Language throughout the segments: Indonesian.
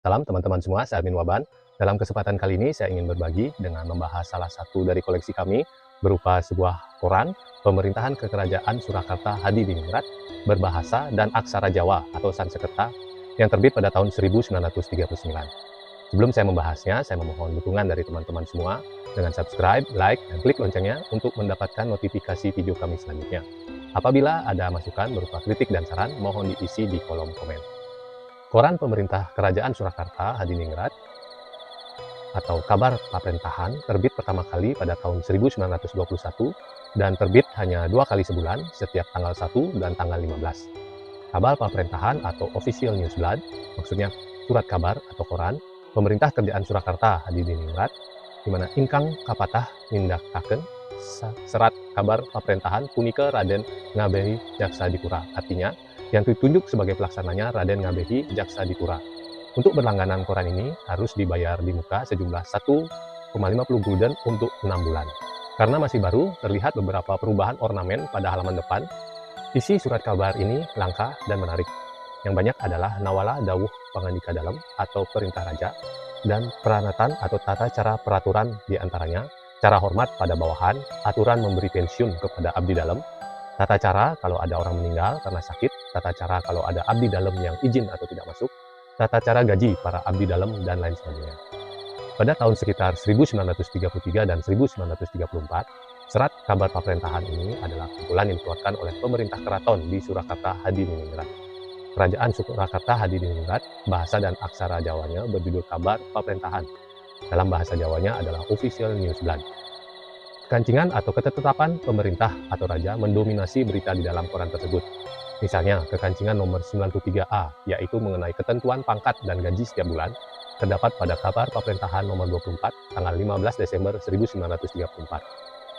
Salam teman-teman semua, saya Admin Waban. Dalam kesempatan kali ini saya ingin berbagi dengan membahas salah satu dari koleksi kami berupa sebuah koran pemerintahan Kerajaan Surakarta Hadiningrat berbahasa dan aksara Jawa atau Sanskerta yang terbit pada tahun 1939. Sebelum saya membahasnya, saya memohon dukungan dari teman-teman semua dengan subscribe, like, dan klik loncengnya untuk mendapatkan notifikasi video kami selanjutnya. Apabila ada masukan berupa kritik dan saran, mohon diisi di kolom komen. Koran pemerintah Kerajaan Surakarta Hadiningrat atau Kabar Paprentahan terbit pertama kali pada tahun 1921 dan terbit hanya 2 kali sebulan setiap tanggal 1 dan tanggal 15. Kabar Paprentahan atau Official Newsblad, maksudnya surat kabar atau koran pemerintah Kerajaan Surakarta Hadiningrat, di mana ingkang kapatah nindakaken serat kabar paprentahan punika Raden Ngabehi Jaksa Dipura. Artinya, yang ditunjuk sebagai pelaksananya Raden Ngabehi Jaksa Dipura. Untuk berlangganan koran ini harus dibayar di muka sejumlah 1,50 gulden untuk 6 bulan. Karena masih baru, terlihat beberapa perubahan ornamen pada halaman depan. Isi surat kabar ini langka dan menarik. Yang banyak adalah nawala dawuh pangandika dalam atau perintah raja, dan peranatan atau tata cara peraturan diantaranya, cara hormat pada bawahan, aturan memberi pensiun kepada abdi dalam, tata cara kalau ada orang meninggal karena sakit, tata cara kalau ada abdi dalam yang izin atau tidak masuk, tata cara gaji para abdi dalam, dan lain sebagainya. Pada tahun sekitar 1933 dan 1934, serat kabar paprentahan ini adalah kumpulan yang dikeluarkan oleh pemerintah keraton di Surakarta Hadiningrat. Kerajaan Surakarta Hadiningrat, bahasa dan aksara Jawanya berjudul Kabar Paprentahan. Dalam bahasa Jawanya adalah Official Newsblad. Kekancingan atau ketetapan pemerintah atau raja mendominasi berita di dalam koran tersebut. Misalnya, kekancingan nomor 93A, yaitu mengenai ketentuan pangkat dan gaji setiap bulan, terdapat pada Kabar Paprentahan nomor 24, tanggal 15 Desember 1934.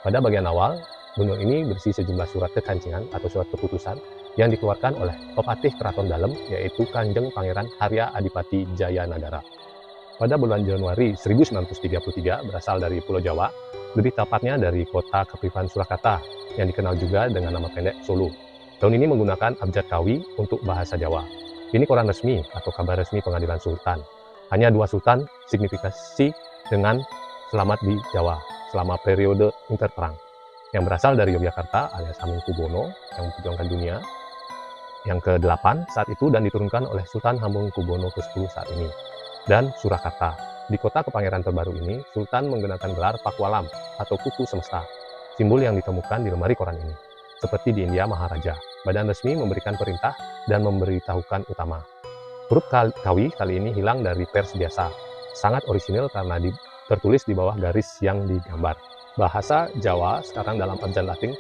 Pada bagian awal, bunur ini berisi sejumlah surat kekancingan atau surat keputusan yang dikeluarkan oleh Pepatih Keraton Dalem, yaitu Kanjeng Pangeran Harya Adipati Jaya Nagara. Pada bulan Januari 1933 berasal dari Pulau Jawa, lebih tepatnya dari kota Kepulauan Surakarta, yang dikenal juga dengan nama pendek Solo. Tahun ini menggunakan abjad Kawi untuk bahasa Jawa. Ini koran resmi atau kabar resmi pengadilan sultan. Hanya 2 sultan signifikasi dengan selamat di Jawa selama periode interperang, yang berasal dari Yogyakarta alias Hamengkubuwono yang memperjuangkan dunia yang ke-8 saat itu dan diturunkan oleh Sultan Hamengkubuwono ke-10 saat ini, dan Surakarta. Di kota kepangeran terbaru ini, Sultan menggunakan gelar Pakualam atau Kuku Semesta, simbol yang ditemukan di lemari koran ini. Seperti di India Maharaja, badan resmi memberikan perintah dan memberitahukan utama. Huruf Kawi kali ini hilang dari pers biasa, sangat orisinil karena tertulis di bawah garis yang digambar. Bahasa Jawa sekarang dalam abjad Latin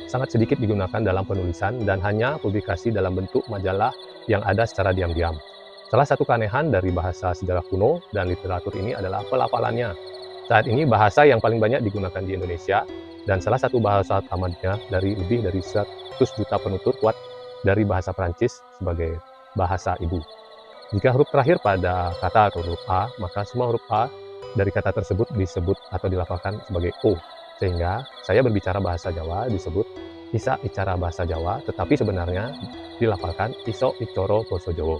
sangat sedikit digunakan dalam penulisan dan hanya publikasi dalam bentuk majalah yang ada secara diam-diam. Salah satu keanehan dari bahasa sejarah kuno dan literatur ini adalah pelafalannya. Saat ini bahasa yang paling banyak digunakan di Indonesia dan salah satu bahasa utamanya dari lebih dari 100 juta penutur kuat dari bahasa Prancis sebagai bahasa ibu. Jika huruf terakhir pada kata atau huruf A, maka semua huruf A dari kata tersebut disebut atau dilafalkan sebagai O. Sehingga saya berbicara bahasa Jawa disebut Isa Icara Bahasa Jawa, tetapi sebenarnya dilafalkan Iso Icoro Basa Jawa.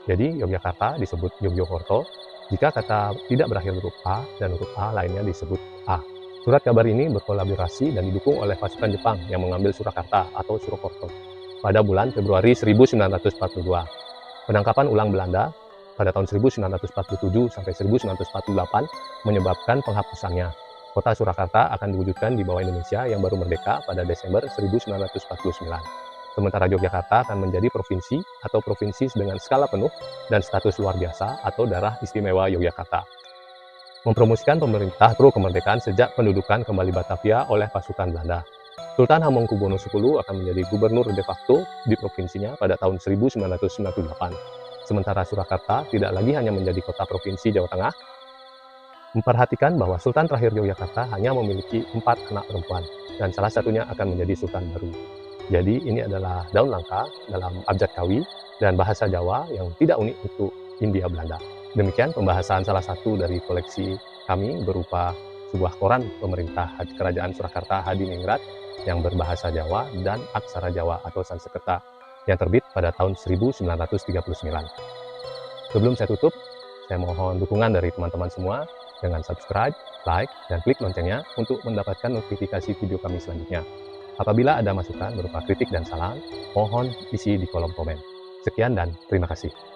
Jadi Yogyakarta disebut Yogyakarta jika kata tidak berakhir huruf A dan huruf A lainnya disebut A. Surat kabar ini berkolaborasi dan didukung oleh pasukan Jepang yang mengambil Surakarta atau Surakarta pada bulan Februari 1942. Penangkapan ulang Belanda pada tahun 1947 sampai 1948 menyebabkan penghapusannya. Kota Surakarta akan diwujudkan di bawah Indonesia yang baru merdeka pada Desember 1949. Sementara Yogyakarta akan menjadi provinsi atau provinsi dengan skala penuh dan status luar biasa atau daerah istimewa Yogyakarta. Mempromosikan pemerintah pro kemerdekaan sejak pendudukan kembali Batavia oleh pasukan Belanda. Sultan Hamengkubuwono X akan menjadi gubernur de facto di provinsinya pada tahun 1998. Sementara Surakarta tidak lagi hanya menjadi kota provinsi Jawa Tengah. Memperhatikan bahwa Sultan terakhir Yogyakarta hanya memiliki 4 anak perempuan, dan salah satunya akan menjadi Sultan baru. Jadi ini adalah daun langka dalam abjad Kawi dan bahasa Jawa yang tidak unik untuk Hindia Belanda. Demikian pembahasan salah satu dari koleksi kami berupa sebuah koran pemerintah Kerajaan Surakarta Hadiningrat yang berbahasa Jawa dan aksara Jawa atau Sanskerta yang terbit pada tahun 1939. Sebelum saya tutup, Saya mohon dukungan dari teman-teman semua dengan subscribe, like, dan klik loncengnya untuk mendapatkan notifikasi video kami selanjutnya. Apabila ada masukan berupa kritik dan saran, mohon isi di kolom komen. Sekian dan terima kasih.